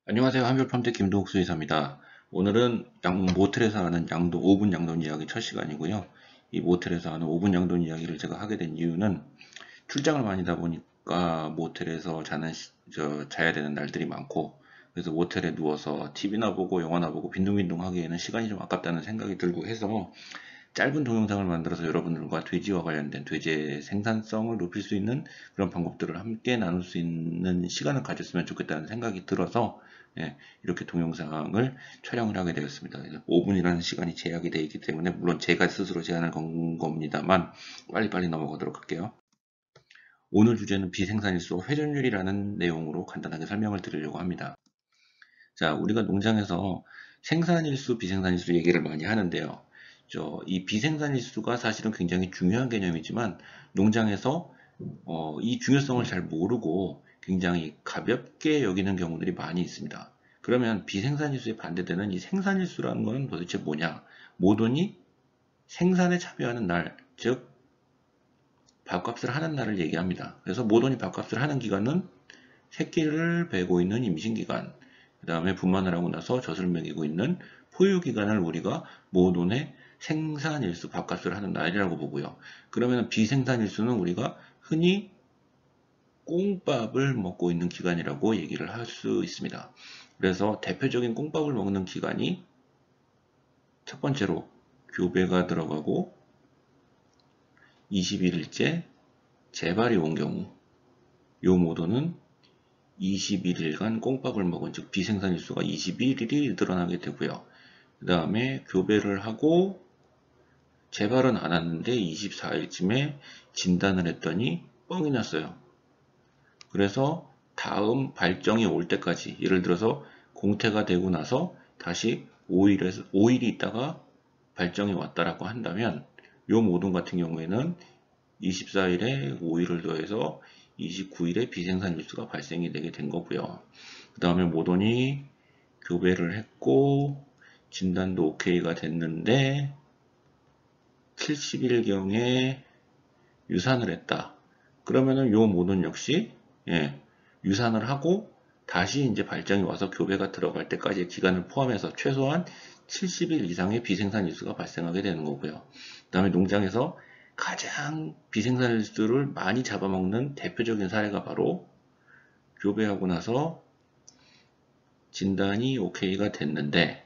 안녕하세요. 한별팜대 김동욱 수의사입니다. 오늘은 모텔에서 하는 5분 양돈 이야기 첫 시간이고요. 이 모텔에서 하는 5분 양돈 이야기를 제가 하게 된 이유는 출장을 많이 다 보니까 모텔에서 자야 되는 날들이 많고, 그래서 모텔에 누워서 TV나 보고 영화나 보고 빈둥빈둥 하기에는 시간이 좀 아깝다는 생각이 들고 해서 짧은 동영상을 만들어서 여러분들과 돼지와 관련된 돼지의 생산성을 높일 수 있는 그런 방법들을 함께 나눌 수 있는 시간을 가졌으면 좋겠다는 생각이 들어서, 이렇게 동영상을 촬영을 하게 되었습니다. 5분이라는 시간이 제약이 되어 있기 때문에 물론 제가 스스로 제안을 건 겁니다만 빨리빨리 넘어가도록 할게요. 오늘 주제는 비생산일수 회전율이라는 내용으로 간단하게 설명을 드리려고 합니다. 자, 우리가 농장에서 생산일수, 비생산일수 얘기를 많이 하는데요. 이 비생산일수가 사실은 굉장히 중요한 개념이지만 농장에서 이 중요성을 잘 모르고 굉장히 가볍게 여기는 경우들이 많이 있습니다. 그러면 비생산일수에 반대되는 이 생산일수라는 것은 도대체 뭐냐? 모돈이 생산에 참여하는 날, 즉 밥값을 하는 날을 얘기합니다. 그래서 모돈이 밥값을 하는 기간은 새끼를 베고 있는 임신기간, 그 다음에 분만을 하고 나서 젖을 먹이고 있는 포유기간을 우리가 모돈의 생산일수, 밥값을 하는 날이라고 보고요. 그러면 비생산일수는 우리가 흔히 꽁밥을 먹고 있는 기간이라고 얘기를 할 수 있습니다. 그래서 대표적인 꽁밥을 먹는 기간이 첫 번째로 교배가 들어가고 21일째 재발이 온 경우, 요 모도는 21일간 꽁밥을 먹은, 즉 비생산일수가 21일이 늘어나게 되고요. 그 다음에 교배를 하고 재발은 안 왔는데 24일쯤에 진단을 했더니 뻥이 났어요. 그래서 다음 발정이 올 때까지, 예를 들어서 공태가 되고 나서 다시 5일이 있다가 발정이 왔다라고 한다면, 요 모든 같은 경우에는 24일에 5일을 더해서 29일에 비생산일수가 발생이 되게 된 거고요. 그 다음에 모돈이 교배를 했고 진단도 오케이가 됐는데 70일경에 유산을 했다. 그러면은 요 모돈 역시 유산을 하고 다시 이제 발정이 와서 교배가 들어갈 때까지의 기간을 포함해서 최소한 70일 이상의 비생산일수가 발생하게 되는 거고요. 그 다음에 농장에서 가장 비생산일수를 많이 잡아먹는 대표적인 사례가 바로 교배하고 나서 진단이 오케이가 됐는데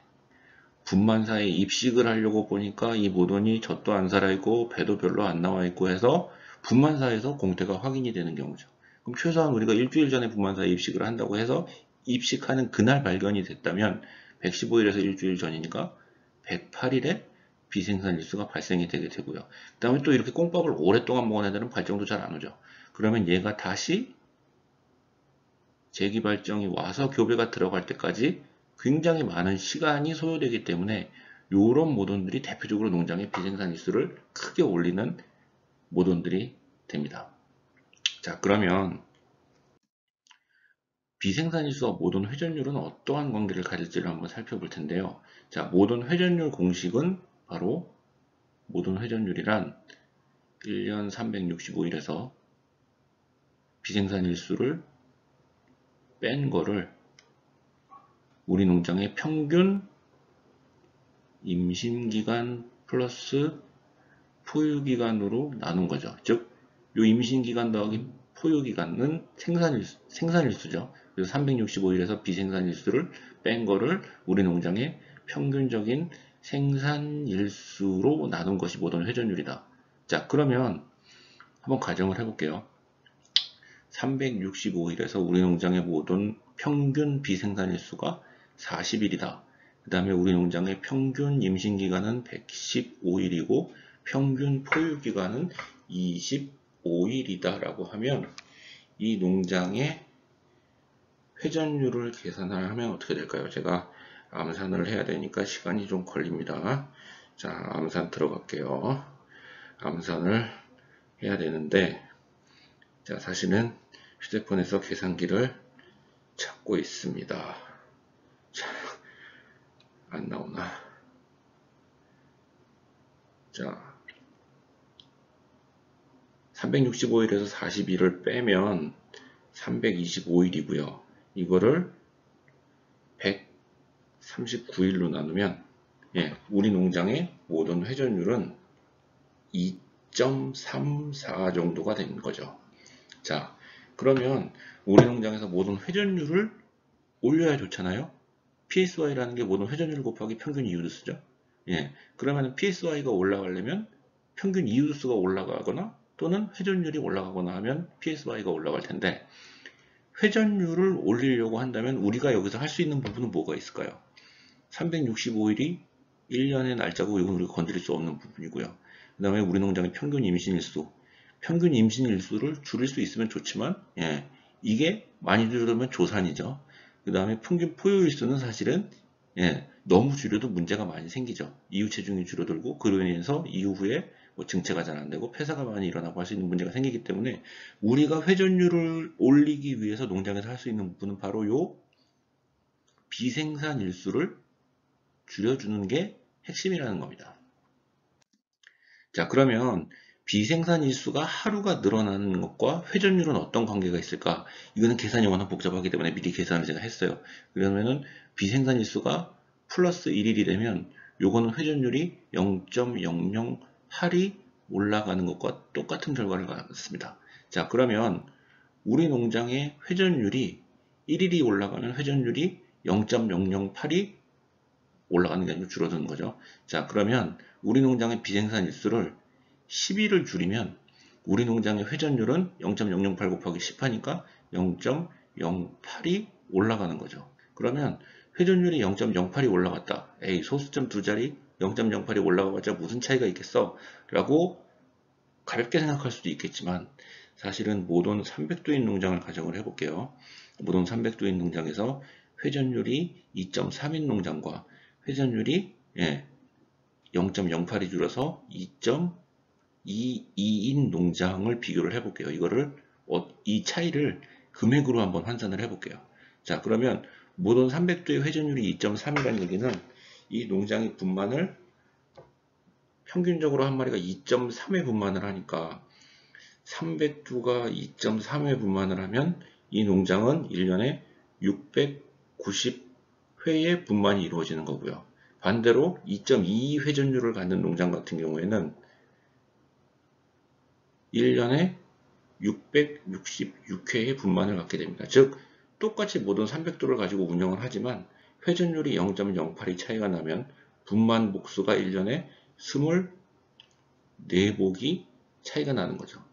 분만사에 입식을 하려고 보니까 이 모돈이 젖도 안 살아있고 배도 별로 안 나와있고 해서 분만사에서 공태가 확인이 되는 경우죠. 그럼 최소한 우리가 일주일 전에 분만사에 입식을 한다고 해서 입식하는 그날 발견이 됐다면 115일에서 일주일 전이니까 108일에 비생산일수가 발생이 되게 되고요. 그 다음에 또 이렇게 꽁밥을 오랫동안 먹은 애들은 발정도 잘 안 오죠. 그러면 얘가 다시 재기발정이 와서 교배가 들어갈 때까지 굉장히 많은 시간이 소요되기 때문에 이런 모돈들이 대표적으로 농장의 비생산일수를 크게 올리는 모돈들이 됩니다. 자, 그러면 비생산일수와 모돈 회전율은 어떠한 관계를 가질지를 한번 살펴볼 텐데요. 자, 모돈 회전율 공식은 바로 모돈 회전율이란 1년 365일에서 비생산일수를 뺀 거를 우리 농장의 평균 임신기간 플러스 포유기간으로 나눈 거죠. 즉, 요 임신기간 더하기 포유기간은 생산일수죠. 그래서 365일에서 비생산일수를 뺀 거를 우리 농장의 평균적인 생산일수로 나눈 것이 모든 회전율이다. 자, 그러면 한번 가정을 해볼게요. 365일에서 우리 농장의 모든 평균 비생산일수가 40일이다. 그 다음에 우리 농장의 평균 임신기간은 115일이고 평균 포유기간은 25일이다 라고 하면 이 농장의 회전율을 계산을 하면 어떻게 될까요? 제가 암산을 해야 되니까 시간이 좀 걸립니다. 자, 암산 들어갈게요. 암산을 해야 되는데, 자, 사실은 휴대폰에서 계산기를 찾고 있습니다. 자, 안 나오나? 자, 365일에서 42를 빼면 325일이고요. 이거를 39일로 나누면 우리 농장의 모든 회전율은 2.34 정도가 되는 거죠. 자, 그러면 우리 농장에서 모든 회전율을 올려야 좋잖아요. PSY라는 게 모든 회전율 곱하기 평균 이유도수죠. 그러면 PSY가 올라가려면 평균 이유도수가 올라가거나 또는 회전율이 올라가거나 하면 PSY가 올라갈 텐데, 회전율을 올리려고 한다면 우리가 여기서 할 수 있는 부분은 뭐가 있을까요? 365일이 1년의 날짜고 이건 우리가 건드릴 수 없는 부분이고요. 그 다음에 우리 농장의 평균 임신일수, 평균 임신일수를 줄일 수 있으면 좋지만 이게 많이 줄으면 조산이죠. 그 다음에 평균 포효일수는 사실은 너무 줄여도 문제가 많이 생기죠. 이후 체중이 줄어들고 그로 인해서 이후에 뭐 증체가 잘 안되고 폐사가 많이 일어나고 할 수 있는 문제가 생기기 때문에 우리가 회전율을 올리기 위해서 농장에서 할 수 있는 부분은 바로 요 비생산 일수를 줄여주는 게 핵심이라는 겁니다. 자, 그러면 비생산 일수가 하루가 늘어나는 것과 회전율은 어떤 관계가 있을까? 이거는 계산이 워낙 복잡하기 때문에 미리 계산을 제가 했어요. 그러면은 비생산 일수가 플러스 1일이 되면 요거는 회전율이 0.008이 올라가는 것과 똑같은 결과를 갖습니다. 자, 그러면 우리 농장의 회전율이 1일이 올라가면 회전율이 0.008이 올라가는 게 아니고 줄어드는 거죠. 자, 그러면 우리 농장의 비생산 일수를 10일을 줄이면 우리 농장의 회전율은 0.008 곱하기 10 하니까 0.08이 올라가는 거죠. 그러면 회전율이 0.08이 올라갔다. 에이, 소수점 두 자리 0.08이 올라가봤자 무슨 차이가 있겠어? 라고 가볍게 생각할 수도 있겠지만 사실은 모돈 300도인 농장을 가정을 해볼게요. 모돈 300도인 농장에서 회전율이 2.3인 농장과 회전율이 0.08이 줄어서 2.22인 농장을 비교를 해볼게요. 이거를 이 차이를 금액으로 한번 환산을 해볼게요. 자, 그러면 모돈 300도의 회전율이 2.3이라는 얘기는 이 농장이 분만을 평균적으로 한 마리가 2.3회 분만을 하니까 300도가 2.3회 분만을 하면 이 농장은 1년에 690회의 분만이 이루어지는 거고요. 반대로 2.22 회전율을 갖는 농장 같은 경우에는 1년에 666회의 분만을 갖게 됩니다. 즉 똑같이 모든 300도를 가지고 운영을 하지만 회전율이 0.08이 차이가 나면 분만 복수가 1년에 24복이 차이가 나는 거죠.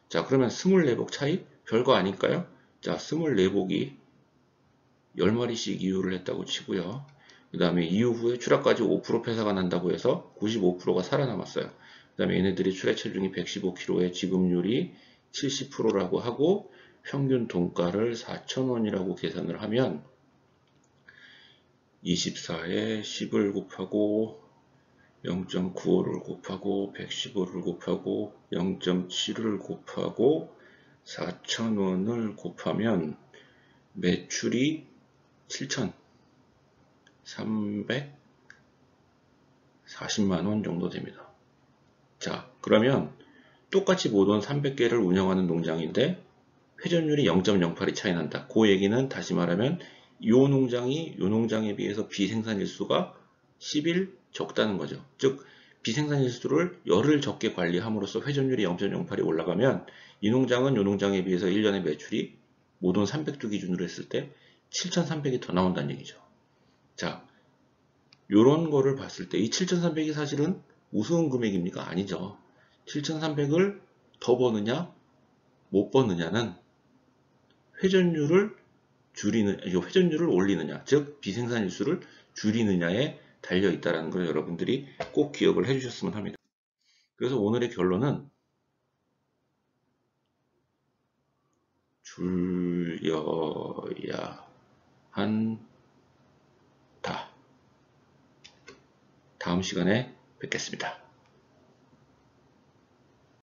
자, 그러면 24복 차이? 별거 아닐까요? 자, 24복이 10마리씩 이유를 했다고 치고요. 그 다음에 이후 후에 출하까지 5% 폐사가 난다고 해서 95%가 살아남았어요. 그 다음에 얘네들이 출하 체중이 115kg에 지급률이 70%라고 하고 평균 돈가를 4,000원이라고 계산을 하면 24에 10을 곱하고 0.95를 곱하고 115를 곱하고 0.7을 곱하고 4,000원을 곱하면 매출이 7,340만원 정도 됩니다. 자, 그러면 똑같이 모돈 300개를 운영하는 농장인데 회전율이 0.08이 차이 난다. 그 얘기는 다시 말하면 이 농장이 이 농장에 비해서 비생산일수가 10일 적다는 거죠. 즉 비생산일수를 열흘 적게 관리함으로써 회전율이 0.08이 올라가면 이 농장은 이 농장에 비해서 1년의 매출이 모돈 300도 기준으로 했을 때 7,300이 더 나온다는 얘기죠. 자, 요런 거를 봤을 때 이 7,300이 사실은 우스운 금액입니까? 아니죠. 7,300을 더 버느냐 못 버느냐는 회전율을 회전율을 올리느냐, 즉 비생산일수를 줄이느냐에 달려 있다는 걸 여러분들이 꼭 기억을 해주셨으면 합니다. 그래서 오늘의 결론은 줄여야 한다. 다음 시간에 뵙겠습니다.